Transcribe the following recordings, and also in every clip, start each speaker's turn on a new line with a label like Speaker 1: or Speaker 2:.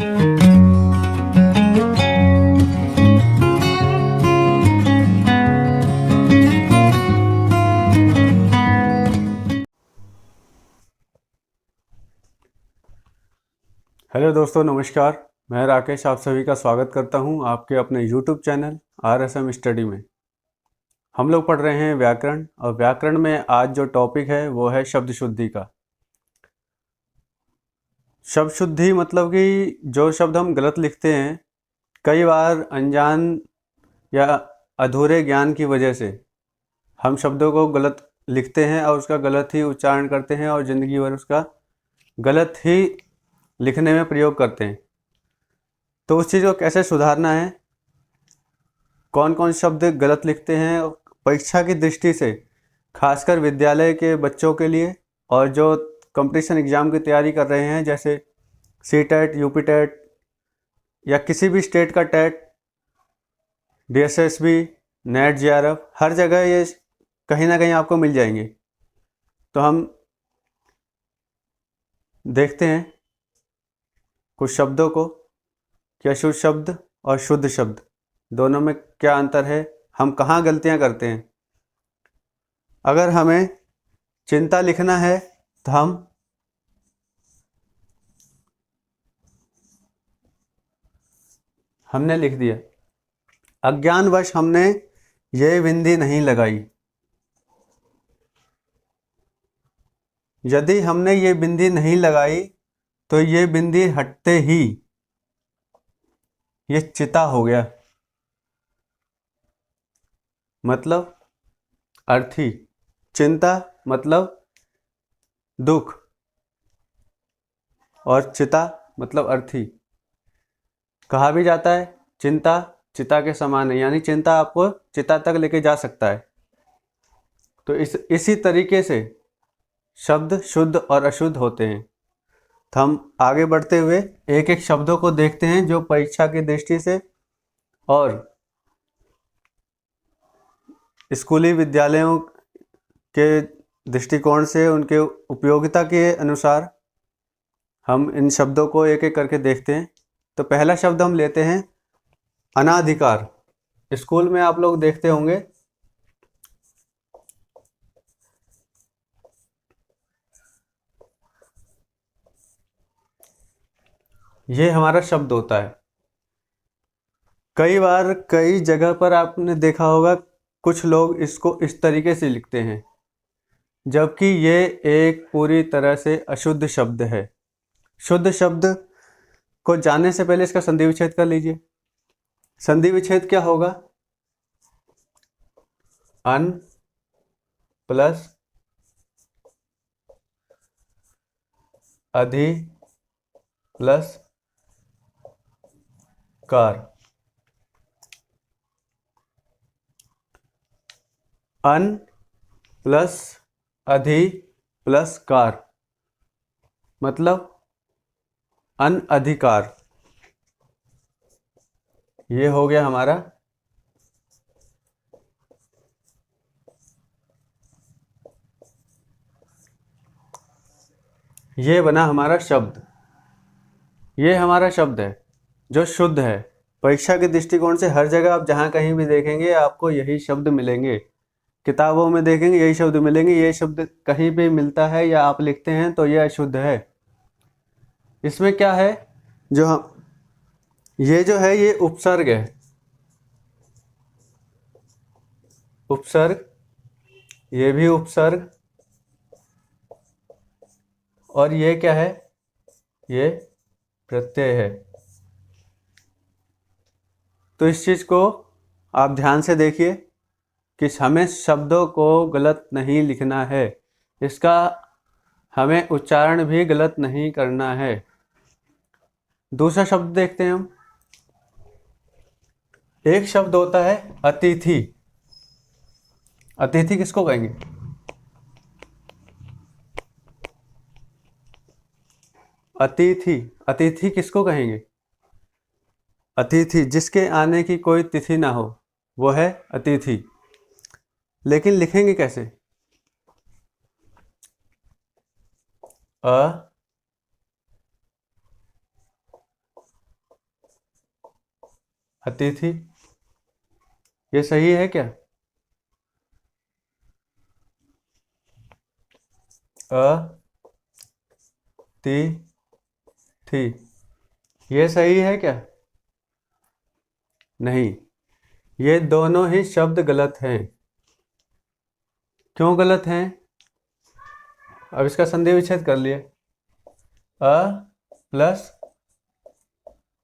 Speaker 1: Hello दोस्तों, नमस्कार। मैं राकेश आप सभी का स्वागत करता हूं आपके अपने YouTube चैनल RSM स्टडी में। हम लोग पढ़ रहे हैं व्याकरण, और व्याकरण में आज जो टॉपिक है वो है शब्द शुद्धि का। शब्द शुद्धि मतलब कि जो शब्द हम गलत लिखते हैं, कई बार अनजान या अधूरे ज्ञान की वजह से हम शब्दों को गलत लिखते हैं और उसका गलत ही उच्चारण करते हैं और ज़िंदगी भर उसका गलत ही लिखने में प्रयोग करते हैं। तो उस चीज़ को कैसे सुधारना है, कौन कौन शब्द गलत लिखते हैं, परीक्षा की दृष्टि से खासकर विद्यालय के बच्चों के लिए और जो कंपटीशन एग्ज़ाम की तैयारी कर रहे हैं, जैसे CTET, UP टेट या किसी भी स्टेट का टेट, DSSB, नेट, JRF, हर जगह ये कहीं ना कहीं आपको मिल जाएंगे। तो हम देखते हैं कुछ शब्दों को कि अशुद्ध शब्द और शुद्ध शब्द दोनों में क्या अंतर है, हम कहाँ गलतियाँ करते हैं। अगर हमें चिंता लिखना है तो हमने लिख दिया, अज्ञानवश हमने ये बिंदी नहीं लगाई। यदि हमने ये बिंदी नहीं लगाई तो ये बिंदी हटते ही ये चिता हो गया। मतलब अर्थी, चिंता मतलब दुख, और चिता मतलब अर्थी। कहा भी जाता है चिंता चिता के समान है, यानी चिंता आपको चिता तक लेके जा सकता है। तो इसी तरीके से शब्द शुद्ध और अशुद्ध होते हैं। तो हम आगे बढ़ते हुए एक एक शब्दों को देखते हैं जो परीक्षा की दृष्टि से और स्कूली विद्यालयों के दृष्टिकोण से, उनके उपयोगिता के अनुसार हम इन शब्दों को एक एक करके देखते हैं। तो पहला शब्द हम लेते हैं अनाधिकार। स्कूल में आप लोग देखते होंगे ये हमारा शब्द होता है। कई बार कई जगह पर आपने देखा होगा कुछ लोग इसको इस तरीके से लिखते हैं, जबकि ये एक पूरी तरह से अशुद्ध शब्द है। शुद्ध शब्द को जानने से पहले इसका संधि विच्छेद कर लीजिए। संधि विच्छेद क्या होगा? अन प्लस अधि प्लस कार। अन प्लस अधि प्लस कार मतलब अनअधिकार। ये हो गया हमारा ये बना हमारा शब्द। ये हमारा शब्द है जो शुद्ध है। परीक्षा के दृष्टिकोण से हर जगह आप जहाँ कहीं भी देखेंगे आपको यही शब्द मिलेंगे। किताबों में देखेंगे यही शब्द मिलेंगे। ये शब्द कहीं भी मिलता है या आप लिखते हैं तो यह अशुद्ध है। इसमें क्या है, जो हम ये जो है ये उपसर्ग है। उपसर्ग, ये भी उपसर्ग, और ये क्या है, ये प्रत्यय है। तो इस चीज़ को आप ध्यान से देखिए कि हमें शब्दों को गलत नहीं लिखना है, इसका हमें उच्चारण भी गलत नहीं करना है। दूसरा शब्द देखते हैं हम। एक शब्द होता है अतिथि। अतिथि किसको कहेंगे? अतिथि, अतिथि किसको कहेंगे? अतिथि जिसके आने की कोई तिथि ना हो वो है अतिथि। लेकिन लिखेंगे कैसे? अतिथि। ये सही है क्या? अतिथि, ये सही है क्या? नहीं, ये दोनों ही शब्द गलत हैं। क्यों गलत हैं? अब इसका संधि विच्छेद कर लिए। अ प्लस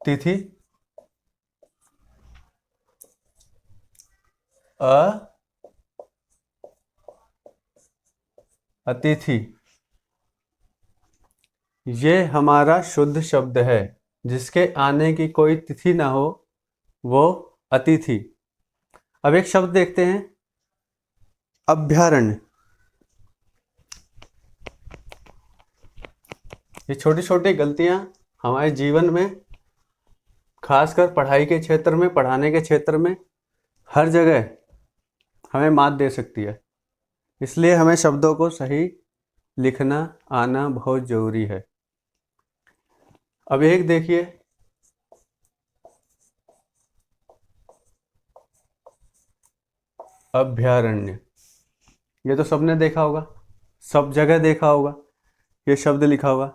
Speaker 1: तिथि, अ अतिथि, ये हमारा शुद्ध शब्द है। जिसके आने की कोई तिथि ना हो वो अतिथि। अब एक शब्द देखते हैं, अभ्यारण्य। ये छोटी छोटी गलतियां हमारे जीवन में, खासकर पढ़ाई के क्षेत्र में, पढ़ाने के क्षेत्र में, हर जगह हमें मात दे सकती है। इसलिए हमें शब्दों को सही लिखना आना बहुत जरूरी है। अब एक देखिए, अभ्यारण्य। ये तो सबने देखा होगा, सब जगह देखा होगा, ये शब्द लिखा होगा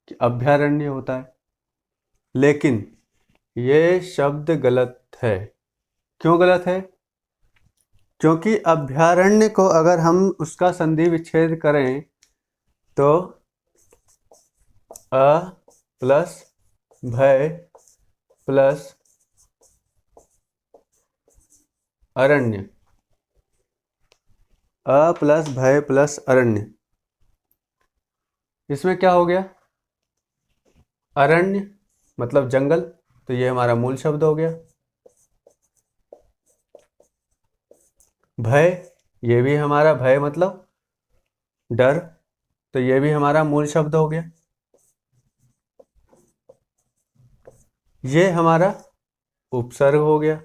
Speaker 1: कि अभ्यारण्य होता है। लेकिन ये शब्द गलत है। क्यों गलत है? क्योंकि अभ्यारण्य को अगर हम उसका संधि विच्छेद करें तो अ प्लस भय प्लस अरण्य, अ प्लस भय प्लस अरण्य, इसमें क्या हो गया? अरण्य मतलब जंगल, तो ये हमारा मूल शब्द हो गया। भय, ये भी हमारा भय मतलब डर, तो ये भी हमारा मूल शब्द हो गया। ये हमारा उपसर्ग हो गया।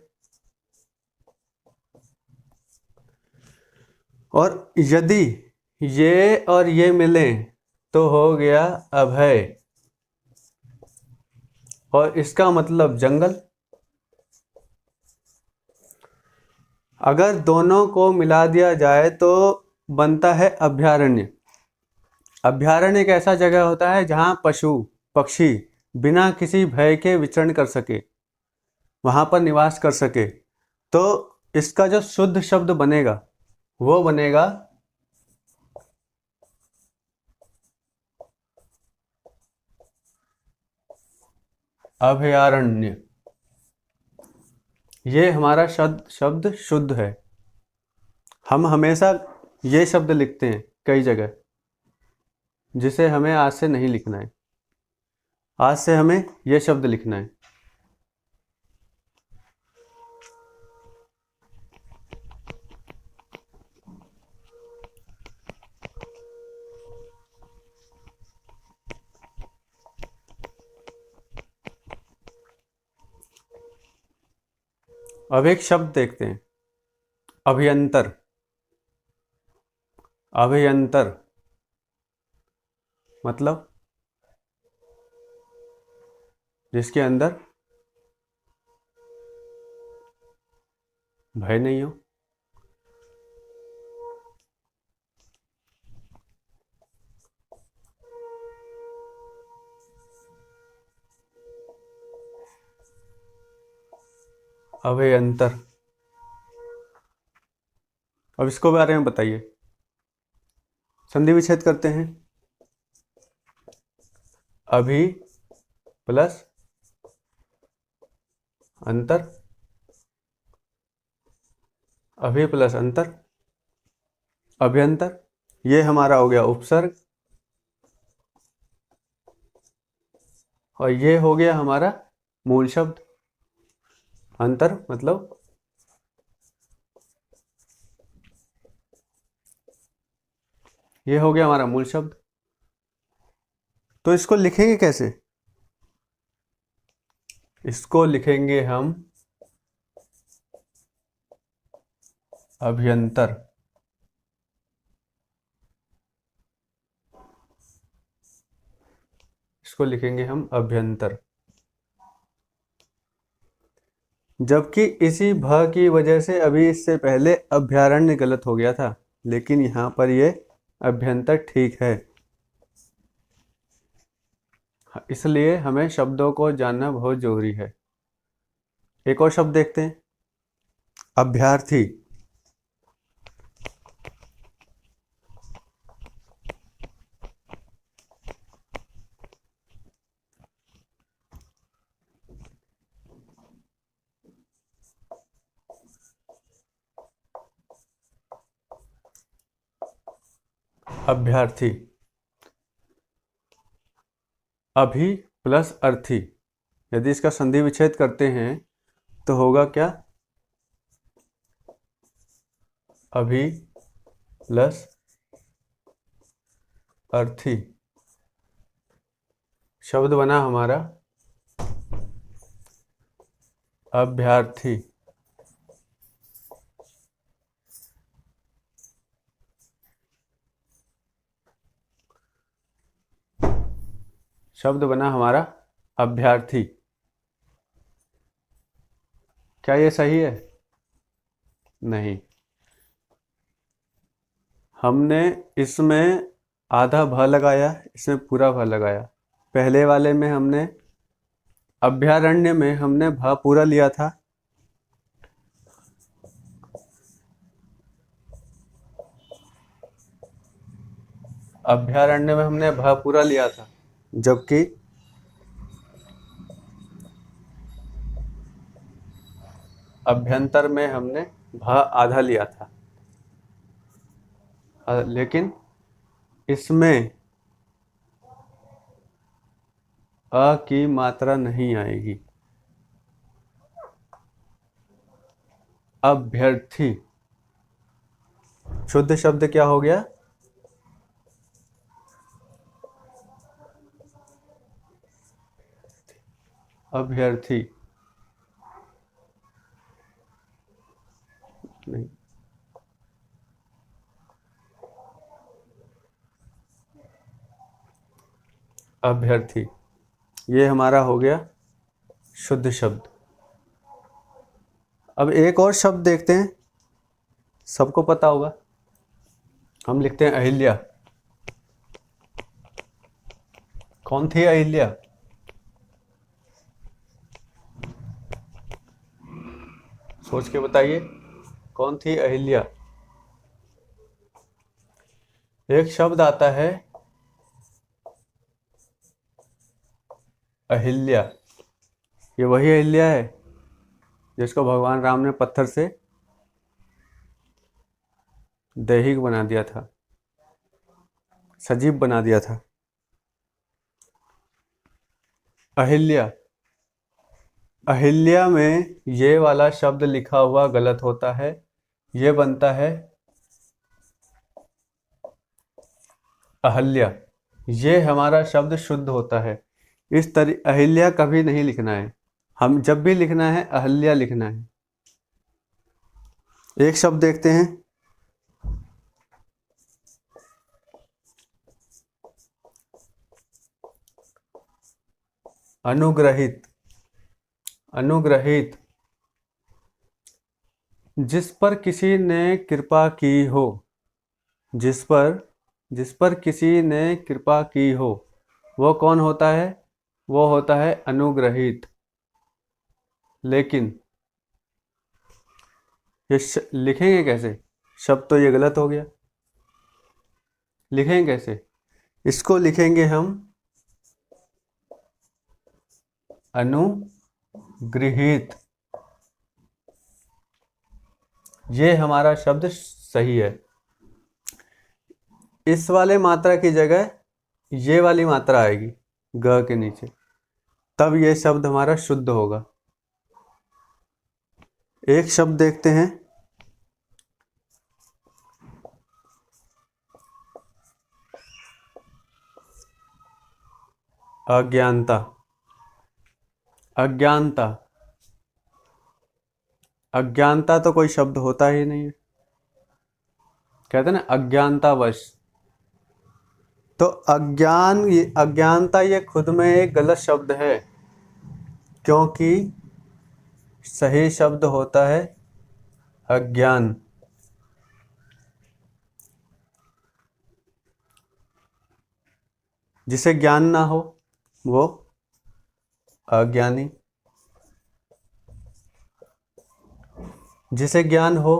Speaker 1: और यदि ये और ये मिलें तो हो गया अभय, और इसका मतलब जंगल। अगर दोनों को मिला दिया जाए तो बनता है अभयारण्य। अभयारण्य एक ऐसा जगह होता है जहां पशु पक्षी बिना किसी भय के विचरण कर सके, वहां पर निवास कर सके। तो इसका जो शुद्ध शब्द बनेगा वो बनेगा अभयारण्य। ये हमारा शब्द शुद्ध है। हम हमेशा ये शब्द लिखते हैं कई जगह, जिसे हमें आज से नहीं लिखना है। आज से हमें ये शब्द लिखना है। अब एक शब्द देखते हैं, अभियंतर। अभियंतर मतलब जिसके अंदर भय नहीं हो। अभयंतर। अब इसको बारे में बताइए। संधि विच्छेद करते हैं। अभि प्लस अंतर, अभि प्लस अंतर, अभ्यंतर। ये हमारा हो गया उपसर्ग, और ये हो गया हमारा मूल शब्द। अंतर मतलब ये हो गया हमारा मूल शब्द। तो इसको लिखेंगे कैसे? इसको लिखेंगे हम अभ्यंतर। इसको लिखेंगे हम अभ्यंतर। जबकि इसी भ की वजह से अभी इससे पहले अभ्यारण्य गलत हो गया था, लेकिन यहाँ पर ये अभ्यंतर ठीक है। इसलिए हमें शब्दों को जानना बहुत जरूरी है। एक और शब्द देखते हैं, अभ्यर्थी। अभ्यर्थी, अभी प्लस अर्थी, यदि इसका संधि विच्छेद करते हैं तो होगा क्या? अभी प्लस अर्थी। शब्द बना हमारा अभ्यर्थी। शब्द बना हमारा अभ्यर्थी। क्या ये सही है? नहीं, हमने इसमें आधा भ लगाया, इसमें पूरा भ लगाया। पहले वाले में हमने अभ्यारण्य में हमने भ पूरा लिया था, अभ्यारण्य में हमने भ पूरा लिया था, जबकि अभ्यंतर में हमने भ आधा लिया था। लेकिन इसमें अ की मात्रा नहीं आएगी। अभ्यर्थी शुद्ध शब्द क्या हो गया? अभ्यर्थी। नहीं, अभ्यर्थी, ये हमारा हो गया शुद्ध शब्द। अब एक और शब्द देखते हैं, सबको पता होगा। हम लिखते हैं अहिल्या। कौन थी अहिल्या? सोच के बताइए, कौन थी अहिल्या? एक शब्द आता है अहिल्या। ये वही अहिल्या है जिसको भगवान राम ने पत्थर से दैहिक बना दिया था, सजीव बना दिया था। अहिल्या, अहिल्या में ये वाला शब्द लिखा हुआ गलत होता है, ये बनता है अहल्या। ये हमारा शब्द शुद्ध होता है। इस अहिल्या कभी नहीं लिखना है, हम जब भी लिखना है अहल्या लिखना है। एक शब्द देखते हैं, अनुग्रहित। अनुग्रहित, जिस पर किसी ने कृपा की हो, जिस पर किसी ने कृपा की हो, वो कौन होता है? वो होता है अनुग्रहित। लेकिन ये लिखेंगे कैसे? शब्द तो ये गलत हो गया, लिखेंगे कैसे? इसको लिखेंगे हम अनुगृहित। ये हमारा शब्द सही है। इस वाले मात्रा की जगह ये वाली मात्रा आएगी ग के नीचे, तब ये शब्द हमारा शुद्ध होगा। एक शब्द देखते हैं, अज्ञानता। अज्ञानता, अज्ञानता तो कोई शब्द होता ही नहीं है। कहते हैं ना अज्ञानतावश। तो अज्ञानता ये खुद में एक गलत शब्द है, क्योंकि सही शब्द होता है अज्ञान। जिसे ज्ञान ना हो वो अज्ञानी, जिसे ज्ञान हो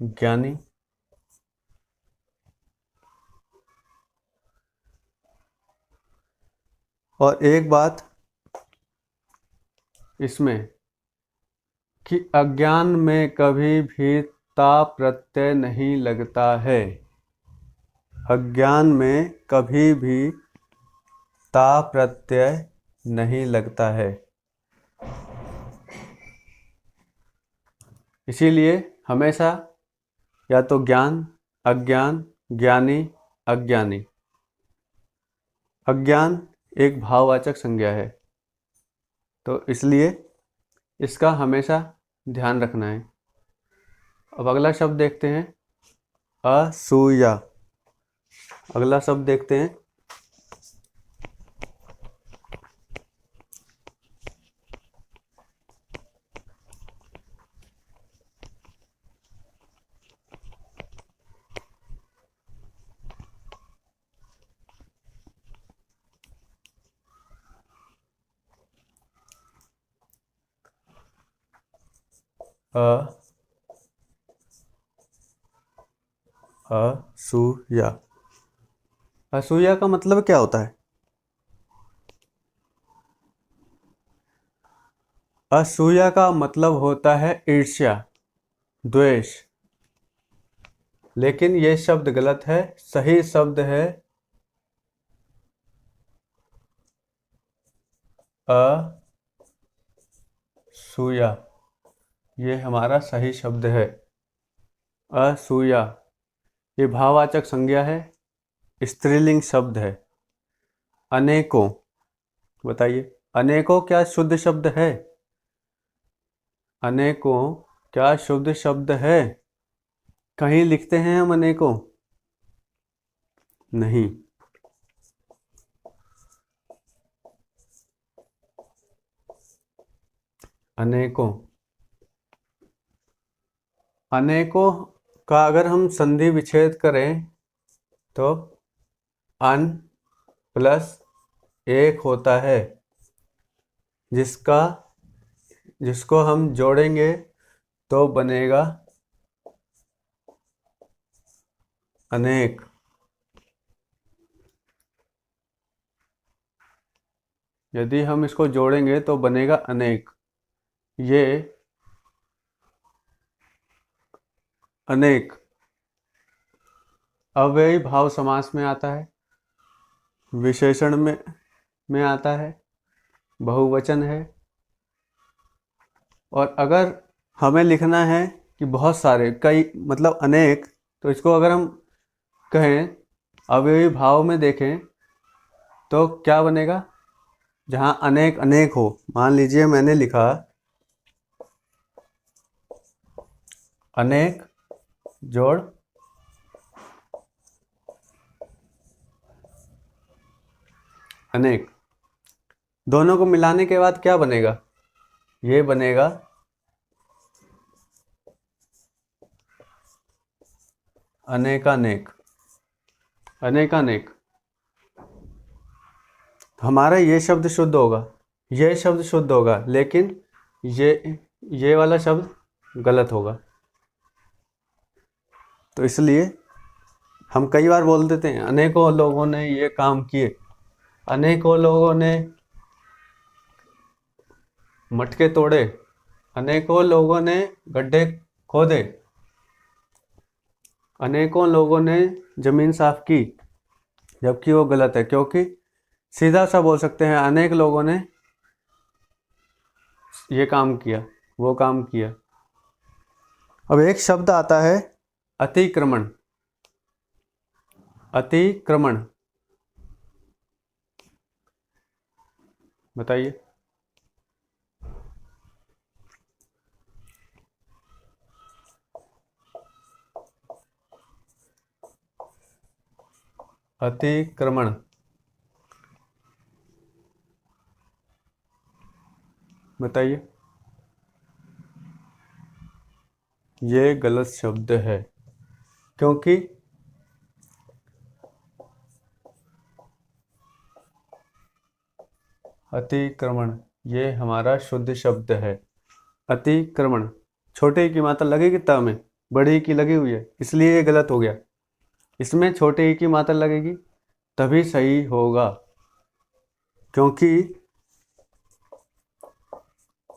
Speaker 1: ज्ञानी। और एक बात इसमें कि अज्ञान में कभी भी ता प्रत्यय नहीं लगता है। अज्ञान में कभी भी ता प्रत्यय नहीं लगता है। इसीलिए हमेशा या तो ज्ञान, अज्ञान, ज्ञानी, अज्ञानी। अज्ञान एक भाववाचक संज्ञा है, तो इसलिए इसका हमेशा ध्यान रखना है। अब अगला शब्द देखते हैं, असूया। अगला शब्द देखते हैं, असूया। असूया का मतलब क्या होता है? असूया का मतलब होता है ईर्ष्या, द्वेष। लेकिन यह शब्द गलत है। सही शब्द है असूया। ये हमारा सही शब्द है, असूया। ये भाववाचक संज्ञा है, स्त्रीलिंग शब्द है। अनेकों, बताइए अनेकों क्या शुद्ध शब्द है? अनेकों क्या शुद्ध शब्द है? कहीं लिखते हैं हम अनेकों? नहीं। अनेकों, अनेकों का अगर हम संधि विच्छेद करें तो अन प्लस एक होता है, जिसको हम जोड़ेंगे तो बनेगा अनेक। यदि हम इसको जोड़ेंगे तो बनेगा अनेक। ये अनेक अव्ययी भाव समास में आता है, विशेषण में आता है, बहुवचन है। और अगर हमें लिखना है कि बहुत सारे, कई, मतलब अनेक, तो इसको अगर हम कहें अव्ययी भाव में देखें तो क्या बनेगा? जहाँ अनेक अनेक हो, मान लीजिए मैंने लिखा अनेक जोड़ अनेक, दोनों को मिलाने के बाद क्या बनेगा? ये बनेगा अनेकानेक। अनेकानेक हमारा ये शब्द शुद्ध होगा, ये शब्द शुद्ध होगा, लेकिन ये वाला शब्द गलत होगा। तो इसलिए हम कई बार बोल देते हैं अनेकों लोगों ने ये काम किए, अनेकों लोगों ने मटके तोड़े, अनेकों लोगों ने गड्ढे खोदे, अनेकों लोगों ने जमीन साफ की, जबकि वो गलत है। क्योंकि सीधा सा बोल सकते हैं अनेक लोगों ने ये काम किया, वो काम किया। अब एक शब्द आता है अतिक्रमण। अतिक्रमण, बताइए। अतिक्रमण बताइए। ये गलत शब्द है, क्योंकि अतिक्रमण ये हमारा शुद्ध शब्द है। अतिक्रमण, छोटे की मात्रा लगेगी त में, बड़ी की लगी हुई है, इसलिए ये गलत हो गया। इसमें छोटे की मात्रा लगेगी तभी सही होगा, क्योंकि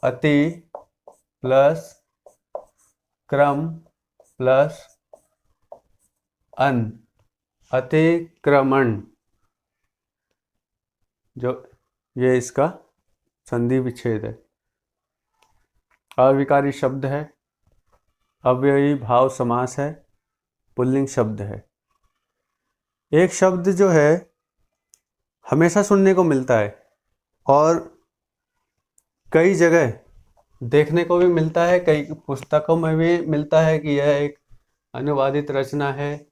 Speaker 1: अति प्लस क्रम प्लस अन, अतिक्रमण, जो ये इसका संधि विच्छेद है। अविकारी शब्द है, अव्ययी भाव समास है, पुल्लिंग शब्द है। एक शब्द जो है हमेशा सुनने को मिलता है और कई जगह देखने को भी मिलता है, कई पुस्तकों में भी मिलता है कि यह एक अनुवादित रचना है,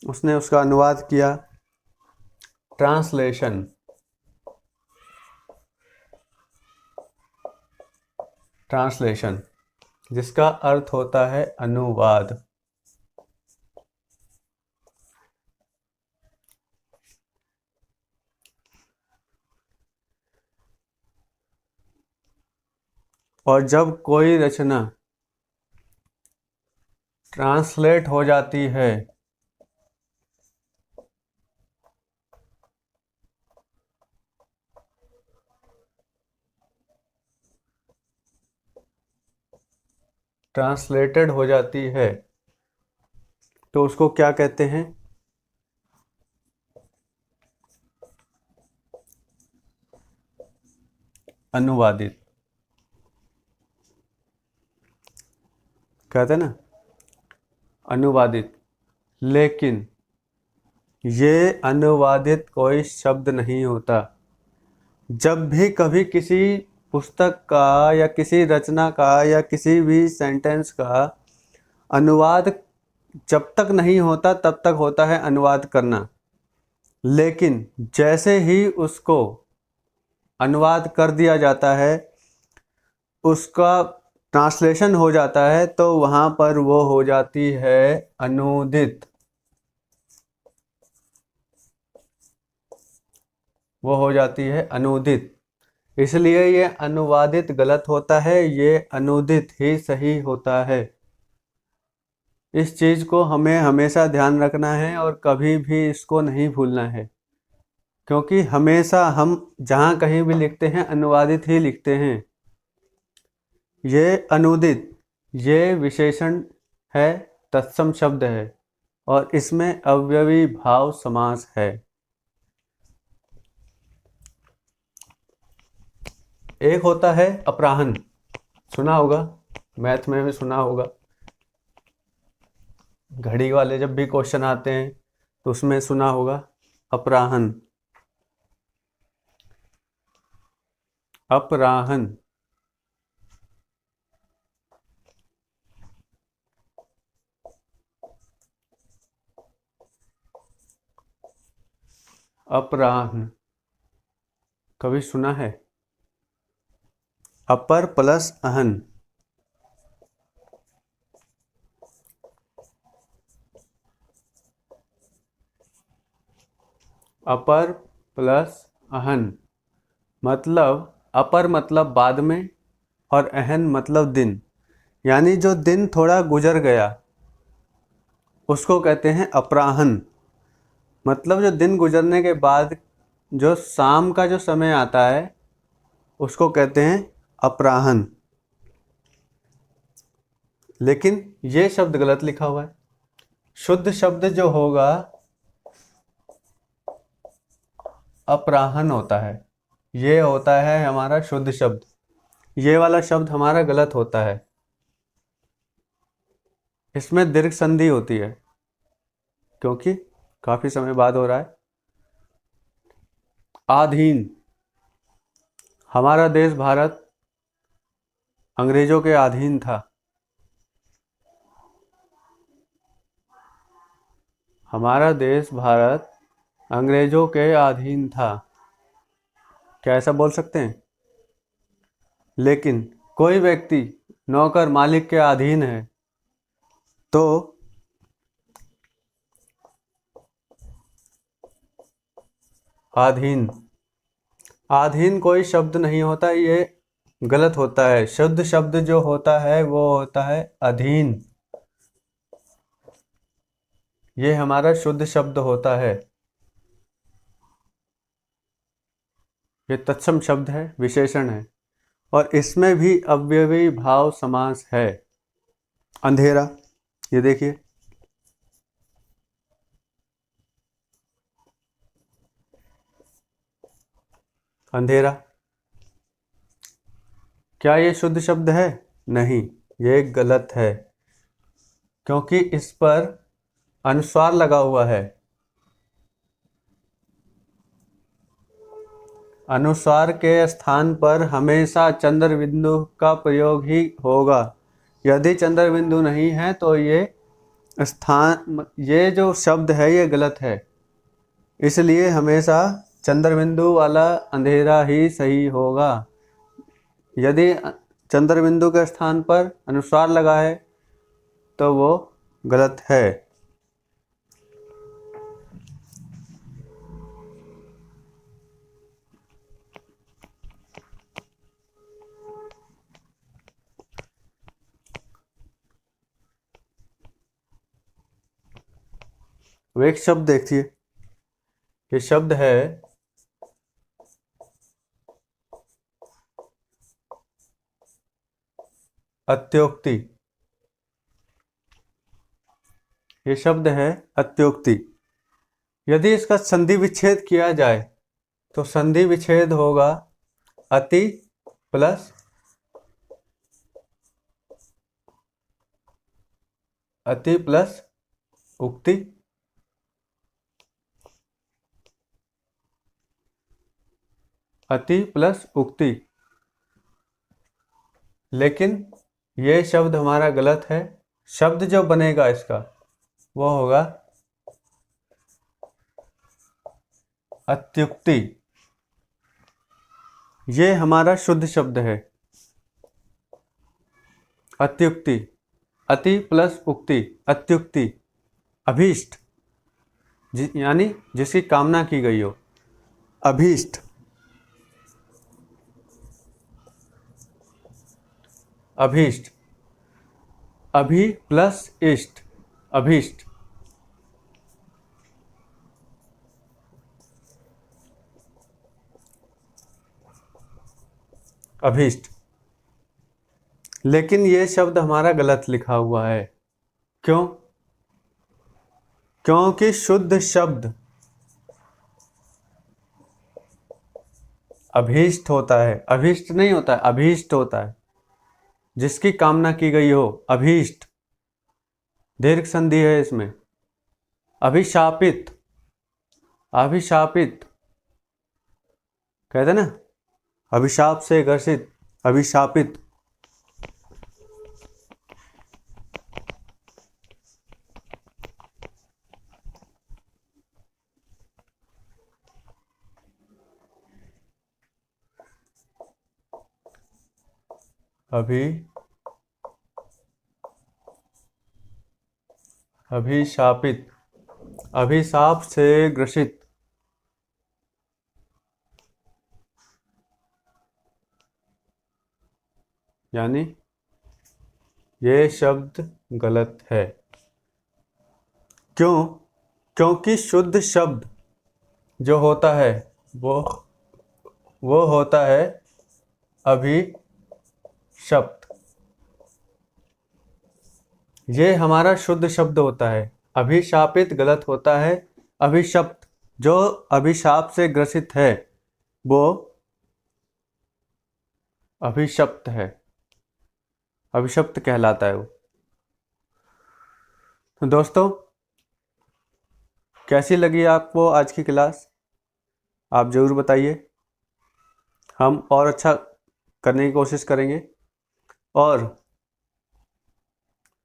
Speaker 1: उसने उसका अनुवाद किया। ट्रांसलेशन, ट्रांसलेशन जिसका अर्थ होता है अनुवाद। और जब कोई रचना ट्रांसलेट हो जाती है ट्रांसलेटेड हो जाती है तो उसको क्या कहते हैं? अनुवादित। कहते हैं ना अनुवादित, लेकिन ये अनुवादित कोई शब्द नहीं होता। जब भी कभी किसी पुस्तक का या किसी रचना का या किसी भी सेंटेंस का अनुवाद जब तक नहीं होता तब तक होता है अनुवाद करना, लेकिन जैसे ही उसको अनुवाद कर दिया जाता है, उसका ट्रांसलेशन हो जाता है, तो वहाँ पर वो हो जाती है अनूदित। वो हो जाती है अनूदित। इसलिए ये अनुवादित गलत होता है, ये अनूदित ही सही होता है। इस चीज़ को हमें हमेशा ध्यान रखना है और कभी भी इसको नहीं भूलना है, क्योंकि हमेशा हम जहाँ कहीं भी लिखते हैं अनुवादित ही लिखते हैं। ये अनूदित, ये विशेषण है, तत्सम शब्द है और इसमें अव्ययी भाव समास है। एक होता है अपराहन, सुना होगा, मैथ में भी सुना होगा। घड़ी वाले जब भी क्वेश्चन आते हैं तो उसमें सुना होगा अपराहन। अपराहन अपराहन कभी सुना है? अपर प्लस अहन, अपर प्लस अहन मतलब अपर मतलब बाद में और अहन मतलब दिन, यानी जो दिन थोड़ा गुजर गया उसको कहते हैं अपराहन। मतलब जो दिन गुजरने के बाद जो शाम का जो समय आता है उसको कहते हैं अपराहन। लेकिन ये शब्द गलत लिखा हुआ है। शुद्ध शब्द जो होगा अपराहन होता है, ये होता है हमारा शुद्ध शब्द। ये वाला शब्द हमारा गलत होता है, इसमें दीर्घ संधि होती है क्योंकि काफी समय बाद हो रहा है। आधीन, हमारा देश भारत अंग्रेजों के अधीन था। हमारा देश भारत अंग्रेजों के अधीन था। क्या ऐसा बोल सकते हैं? लेकिन कोई व्यक्ति नौकर मालिक के अधीन है तो अधीन, अधीन कोई शब्द नहीं होता, ये गलत होता है। शुद्ध शब्द जो होता है वो होता है अधीन, ये हमारा शुद्ध शब्द होता है। ये तत्सम शब्द है, विशेषण है, और इसमें भी अव्ययी भाव समास है। अंधेरा, ये देखिए, अंधेरा, क्या ये शुद्ध शब्द है? नहीं, ये गलत है, क्योंकि इस पर अनुस्वार लगा हुआ है। अनुस्वार के स्थान पर हमेशा चंद्र बिंदु का प्रयोग ही होगा। यदि चंद्र बिंदु नहीं है तो ये जो शब्द है ये गलत है। इसलिए हमेशा चंद्र बिंदु वाला अंधेरा ही सही होगा। यदि चंद्र बिंदु के स्थान पर अनुस्वार लगा है तो वो गलत है। वो एक शब्द देखिए, ये शब्द है अत्योक्ति। ये शब्द है अत्योक्ति। यदि इसका संधि विच्छेद किया जाए तो संधि विच्छेद होगा अति प्लस उक्ति, अति प्लस उक्ति। लेकिन ये शब्द हमारा गलत है। शब्द जो बनेगा इसका वो होगा अत्युक्ति। ये हमारा शुद्ध शब्द है, अत्युक्ति, अति प्लस उक्ति, अत्युक्ति। अभीष्ट, यानी जिसकी कामना की गई हो, अभीष्ट। अभीष्ट, अभी प्लस इष्ट, अभीष्ट। अभीष्ट। लेकिन ये शब्द हमारा गलत लिखा हुआ है। क्यों? क्योंकि शुद्ध शब्द अभीष्ट होता है, अभीष्ट नहीं होता है, अभीष्ट होता है। जिसकी कामना की गई हो, अभीष्ट। दीर्घ संधि है इसमें। अभिशापित, अभिशापित कहते ना, अभिशाप से ग्रसित, अभिशापित। अभिशापित, अभिशाप से ग्रसित। यानी ये शब्द गलत है। क्यों? क्योंकि शुद्ध शब्द जो होता है वो होता है अभिशप्त। ये हमारा शुद्ध शब्द होता है। अभिशापित गलत होता है। अभिशप्त, जो अभिशाप से ग्रसित है वो अभिशप्त है, अभिशप्त कहलाता है वो। तो दोस्तों, कैसी लगी आपको आज की क्लास? आप ज़रूर बताइए। हम और अच्छा करने की कोशिश करेंगे। और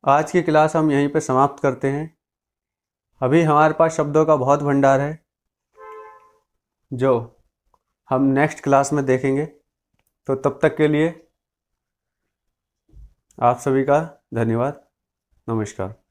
Speaker 1: आज की क्लास हम यहीं पे समाप्त करते हैं। अभी हमारे पास शब्दों का बहुत भंडार है जो हम नेक्स्ट क्लास में देखेंगे। तो तब तक के लिए आप सभी का धन्यवाद। नमस्कार।